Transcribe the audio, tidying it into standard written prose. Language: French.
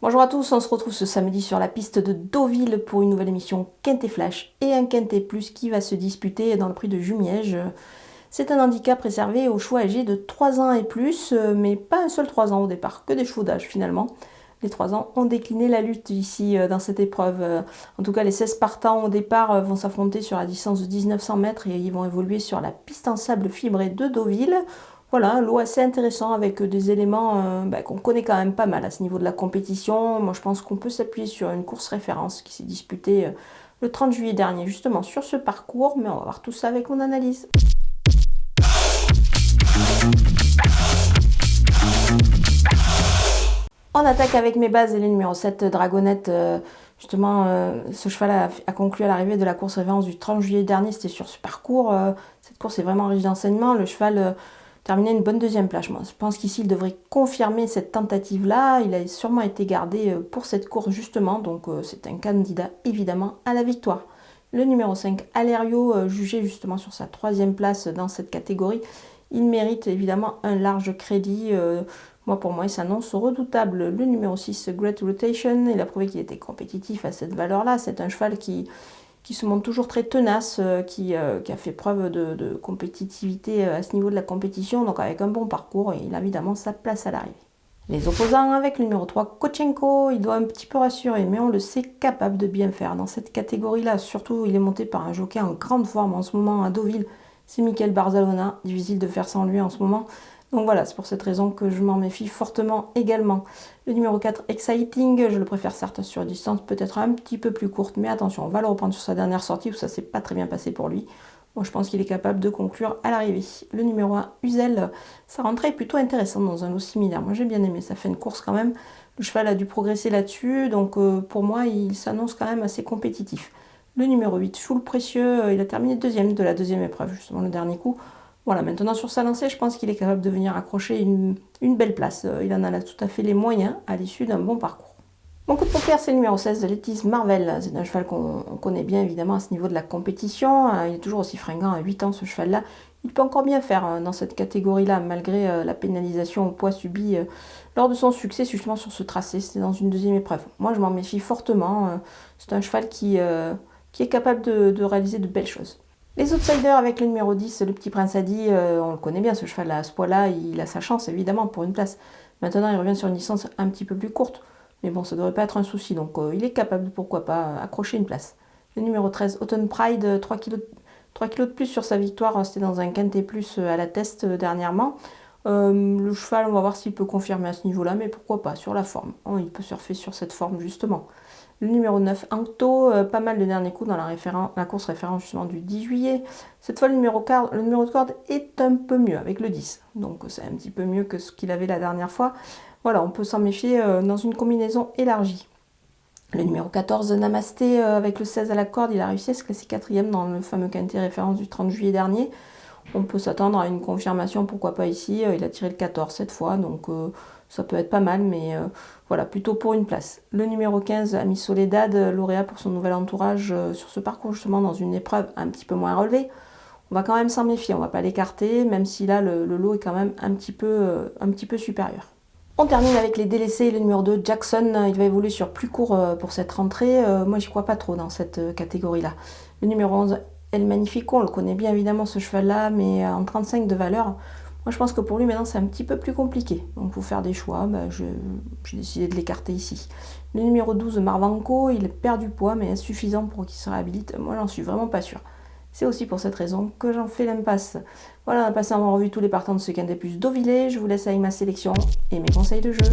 Bonjour à tous, on se retrouve ce samedi sur la piste de Deauville pour une nouvelle émission Quintet Flash et un Quintet Plus qui va se disputer dans le prix de Jumièges. C'est un handicap réservé aux chevaux âgés de 3 ans et plus, mais pas un seul 3 ans au départ, que des chevaux d'âge finalement. Les 3 ans ont décliné la lutte ici dans cette épreuve. En tout cas, les 16 partants au départ vont s'affronter sur la distance de 1900 mètres et ils vont évoluer sur la piste en sable fibré de Deauville. Voilà, un lot assez intéressant avec des éléments qu'on connaît quand même pas mal à ce niveau de la compétition. Moi, je pense qu'on peut s'appuyer sur une course référence qui s'est disputée le 30 juillet dernier, justement sur ce parcours. Mais on va voir tout ça avec mon analyse. On attaque avec mes bases et le numéro 7, Dragonnette. Ce cheval a conclu à l'arrivée de la course référence du 30 juillet dernier. C'était sur ce parcours. Cette course est vraiment riche d'enseignements. Le cheval terminer une bonne deuxième place. Moi, je pense qu'ici, il devrait confirmer cette tentative-là. Il a sûrement été gardé pour cette course, justement. Donc, c'est un candidat, évidemment, à la victoire. Le numéro 5, Alerio, jugé justement sur sa 3e place dans cette catégorie. Il mérite, évidemment, un large crédit. Pour moi, il s'annonce redoutable. Le numéro 6, Great Rotation, il a prouvé qu'il était compétitif à cette valeur-là. C'est un cheval qui se montre toujours très tenace, qui a fait preuve de compétitivité à ce niveau de la compétition, donc avec un bon parcours, et il a évidemment sa place à l'arrivée. Les opposants avec le numéro 3, Kochenko, il doit un petit peu rassurer, mais on le sait capable de bien faire dans cette catégorie-là. Surtout, il est monté par un jockey en grande forme en ce moment à Deauville, c'est Michael Barzalona, difficile de faire sans lui en ce moment. Donc voilà, c'est pour cette raison que je m'en méfie fortement également. Le numéro 4, Exciting, je le préfère certes sur distance peut-être un petit peu plus courte, mais attention, on va le reprendre sur sa dernière sortie où ça s'est pas très bien passé pour lui. Bon, je pense qu'il est capable de conclure à l'arrivée. Le numéro 1, Uzel, sa rentrée est plutôt intéressante dans un lot similaire. Moi j'ai bien aimé, ça fait une course quand même. Le cheval a dû progresser là-dessus, donc pour moi il s'annonce quand même assez compétitif. Le numéro 8, Full Précieux, il a terminé deuxième de la deuxième épreuve, justement le dernier coup. Voilà, maintenant sur sa lancée, je pense qu'il est capable de venir accrocher une belle place. Il en a là tout à fait les moyens à l'issue d'un bon parcours. Mon coup de poker, c'est le numéro 16 de Lettice Marvel. C'est un cheval qu'on connaît bien évidemment à ce niveau de la compétition. Il est toujours aussi fringant à 8 ans ce cheval-là. Il peut encore bien faire dans cette catégorie-là, malgré la pénalisation au poids subi lors de son succès justement sur ce tracé. C'était dans une deuxième épreuve. Moi, je m'en méfie fortement. C'est un cheval qui est capable de réaliser de belles choses. Les outsiders avec le numéro 10, le petit Prince Adi, on le connaît bien ce cheval à ce poids-là, il a sa chance évidemment pour une place. Maintenant il revient sur une distance un petit peu plus courte, mais bon ça ne devrait pas être un souci, donc il est capable, pourquoi pas, accrocher une place. Le numéro 13, Autumn Pride, 3 kg de plus sur sa victoire, c'était dans un Quintet Plus à la test dernièrement. Le cheval, on va voir s'il peut confirmer à ce niveau-là, mais pourquoi pas, sur la forme. Il peut surfer sur cette forme justement. Le numéro 9, Ancto, pas mal de derniers coups dans la course référence justement du 10 juillet. Cette fois, le numéro de corde est un peu mieux avec le 10. Donc c'est un petit peu mieux que ce qu'il avait la dernière fois. Voilà, on peut s'en méfier dans une combinaison élargie. Le numéro 14, Namasté, avec le 16 à la corde, il a réussi à se classer 4e dans le fameux quintet référence du 30 juillet dernier. On peut s'attendre à une confirmation, pourquoi pas ici. Il a tiré le 14 cette fois, donc ça peut être pas mal, mais voilà, plutôt pour une place. Le numéro 15, Ami Soledad, lauréat pour son nouvel entourage sur ce parcours, justement dans une épreuve un petit peu moins relevée. On va quand même s'en méfier, on va pas l'écarter, même si là, le lot est quand même un petit peu supérieur. On termine avec les délaissés. Le numéro 2, Jackson, il va évoluer sur plus court pour cette rentrée. Moi, j'y crois pas trop dans cette catégorie-là. Le numéro 11, El Magnifico, on le connaît bien évidemment ce cheval-là, mais en 35 de valeur. Moi, je pense que pour lui, maintenant, c'est un petit peu plus compliqué. Donc, il faut faire des choix. J'ai décidé de l'écarter ici. Le numéro 12, Marvanco, il perd du poids, mais insuffisant pour qu'il se réhabilite. Moi, j'en suis vraiment pas sûre. C'est aussi pour cette raison que j'en fais l'impasse. Voilà, on a passé en revue tous les partants de ce Quintet Plus Deauville. Je vous laisse avec ma sélection et mes conseils de jeu.